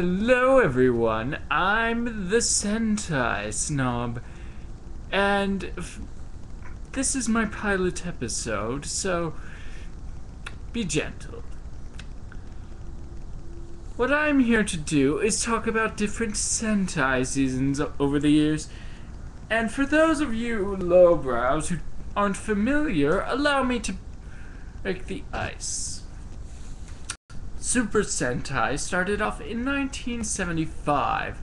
Hello everyone, I'm the Sentai Snob, and this is my pilot episode, so be gentle. What I'm here to do is talk about different Sentai seasons over the years, and for those of you lowbrows who aren't familiar, allow me to break the ice. Super Sentai started off in 1975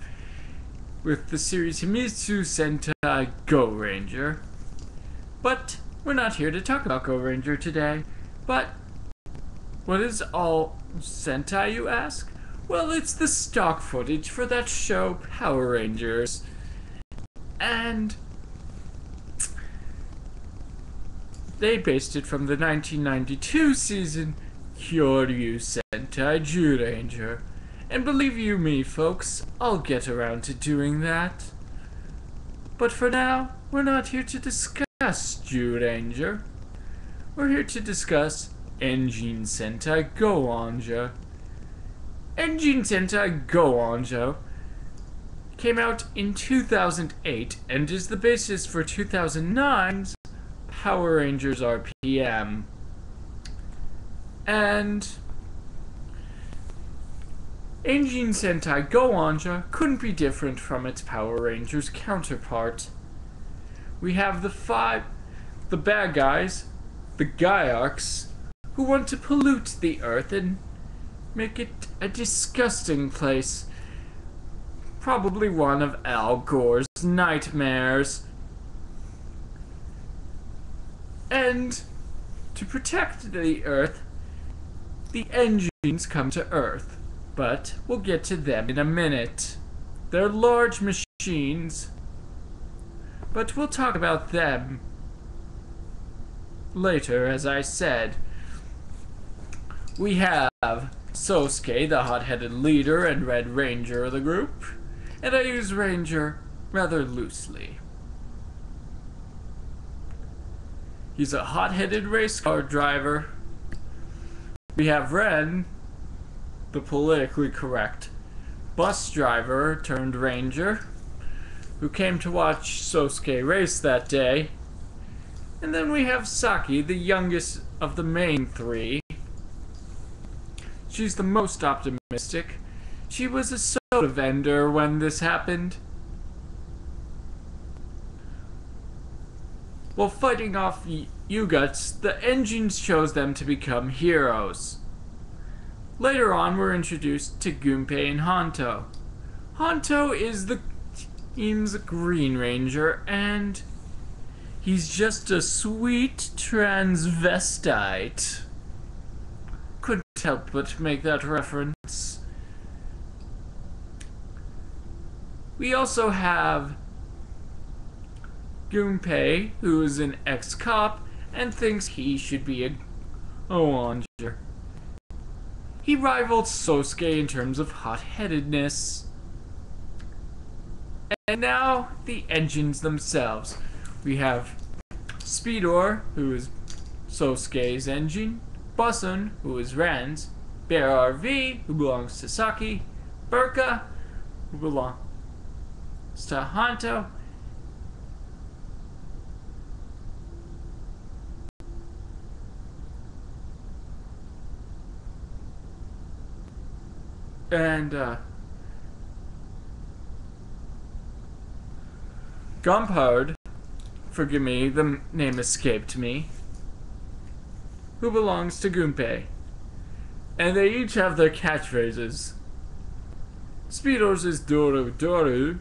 with the series Himitsu Sentai Go-Ranger. But we're not here to talk about Go-Ranger today. But what is all Sentai, you ask? Well, it's the stock footage for that show Power Rangers. And they based it from the 1992 season Kyoryu Sentai Zyuranger. And believe you me, folks, I'll get around to doing that. But for now, we're not here to discuss Zyuranger. We're here to discuss Engine Sentai Go-Onger. Engine Sentai Go-Onger came out in 2008 and is the basis for 2009's Power Rangers RPM. And Engine Sentai Go-Onger couldn't be different from its Power Rangers counterpart. We have the bad guys, the Gaiarks, who want to pollute the Earth and make it a disgusting place. Probably one of Al Gore's nightmares. And to protect the Earth, the engines come to Earth, but we'll get to them in a minute. They're large machines, but we'll talk about them later, as I said. We have Sosuke, the hot-headed leader and Red Ranger of the group, and I use Ranger rather loosely. He's a hot-headed race car driver. We have Ren, the politically correct bus driver turned ranger, who came to watch Sosuke race that day. And then we have Saki, the youngest of the main three. She's the most optimistic. She was a soda vendor when this happened. While fighting off U-Guts, the engines chose them to become heroes. Later on, we're introduced to Gunpei and Honto. Honto is the team's Green Ranger, and he's just a sweet transvestite. Couldn't help but make that reference. We also have Gunpei, who is an ex-cop and thinks he should be a Go-Onger. He rivaled Sosuke in terms of hot-headedness. And now, the engines themselves. We have Speedor, who is Sosuke's engine, Bussun, who is Ren's, Bear RV, who belongs to Saki, Burka, who belongs to Honto, and Gumpard, forgive me, the name escaped me, who belongs to Gunpei. And they each have their catchphrases. Speedo's is Doru Doru.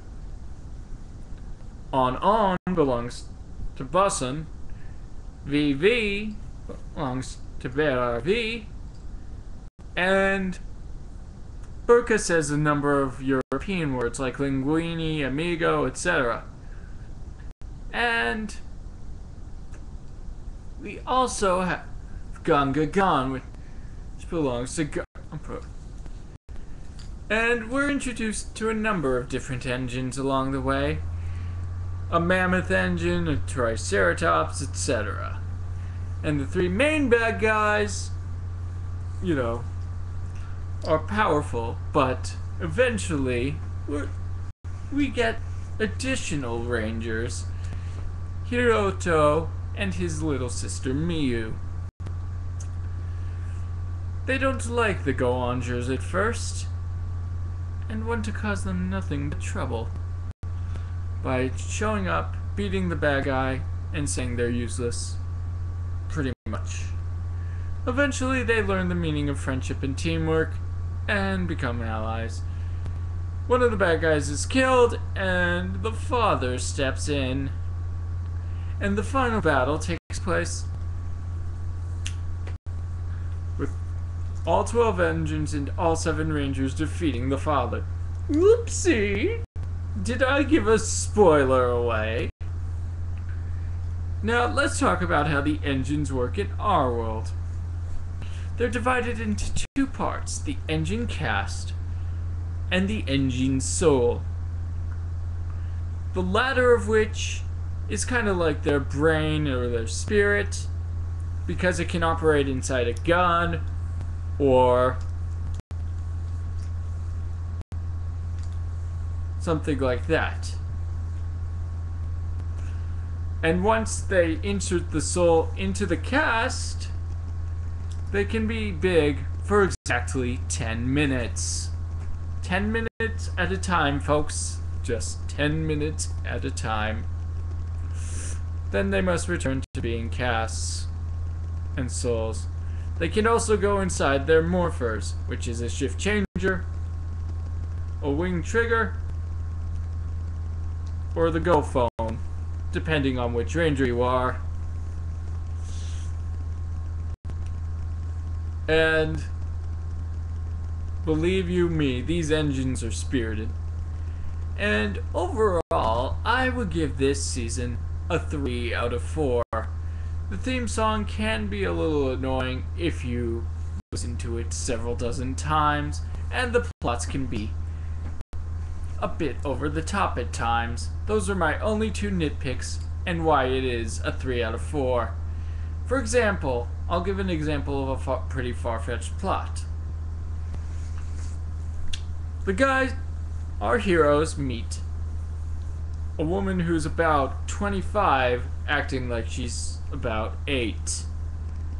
On belongs to Bussun. VV belongs to Bear RV. And Burka says a number of European words like linguini, amigo, etc. And we also have Gunga Gun, which belongs to Gumpo. And we're introduced to a number of different engines along the way. A mammoth engine, a triceratops, etc. And the three main bad guys, are powerful, but Eventually, we get additional rangers, Hiroto and his little sister Miyu. They don't like the Go-Ongers at first, and want to cause them nothing but trouble by showing up, beating the bad guy, and saying they're useless. Pretty much. Eventually, they learn the meaning of friendship and teamwork, and become allies. One of the bad guys is killed, and the father steps in, and the final battle takes place with all 12 engines and all 7 rangers defeating the father. Whoopsie! Did I give a spoiler away? Now, let's talk about how the engines work in our world. They're divided into 2 parts, the engine cast and the engine soul. The latter of which is kind of like their brain or their spirit, because it can operate inside a gun or something like that. And once they insert the soul into the cast, they can be big for exactly 10 minutes. 10 minutes at a time, folks. Just 10 minutes at a time. Then they must return to being casts and souls. They can also go inside their morphers, which is a shift changer, a wing trigger, or the go phone, depending on which ranger you are. And believe you me, these engines are spirited. And overall, I would give this season a 3 out of 4. The theme song can be a little annoying if you listen to it several dozen times, and the plots can be a bit over the top at times. Those are my only 2 nitpicks, and why it is a 3 out of 4. For example, I'll give an example of a pretty far-fetched plot. The guys, our heroes, meet a woman who's about 25, acting like she's about 8.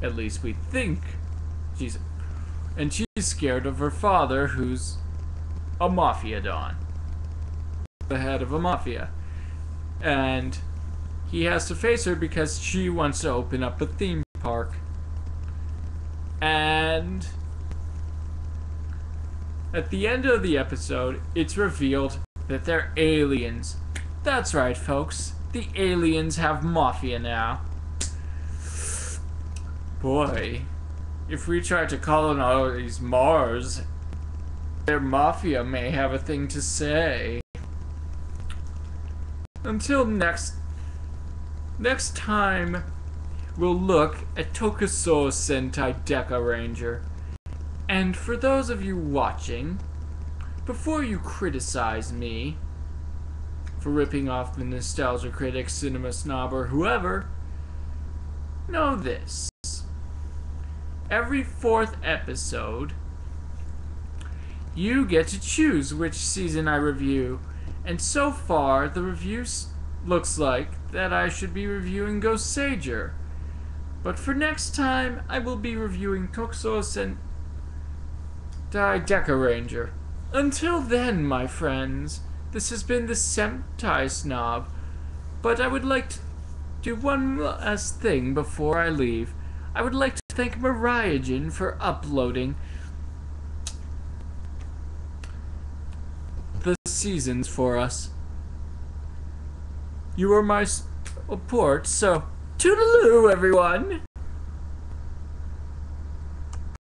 At least we think she's... And she's scared of her father, who's a mafia don. The head of a mafia. And he has to face her because she wants to open up a theme park. And at the end of the episode, it's revealed that they're aliens. That's right, folks. The aliens have mafia now. Boy, if we try to colonize Mars, their mafia may have a thing to say. Until next time, we'll look at Tokusou Sentai Deca Ranger. And for those of you watching, before you criticize me for ripping off the Nostalgia Critic, Cinema Snob, or whoever, know this. Every 4th episode, you get to choose which season I review. And so far, the review looks like that I should be reviewing Go-Sager. But for next time, I will be reviewing Tokusou Sentai Deca Ranger. Until then, my friends, this has been the Sentai Snob. But I would like to do one last thing before I leave. I would like to thank Mariagen for uploading the seasons for us. You are my support, so toodaloo, everyone!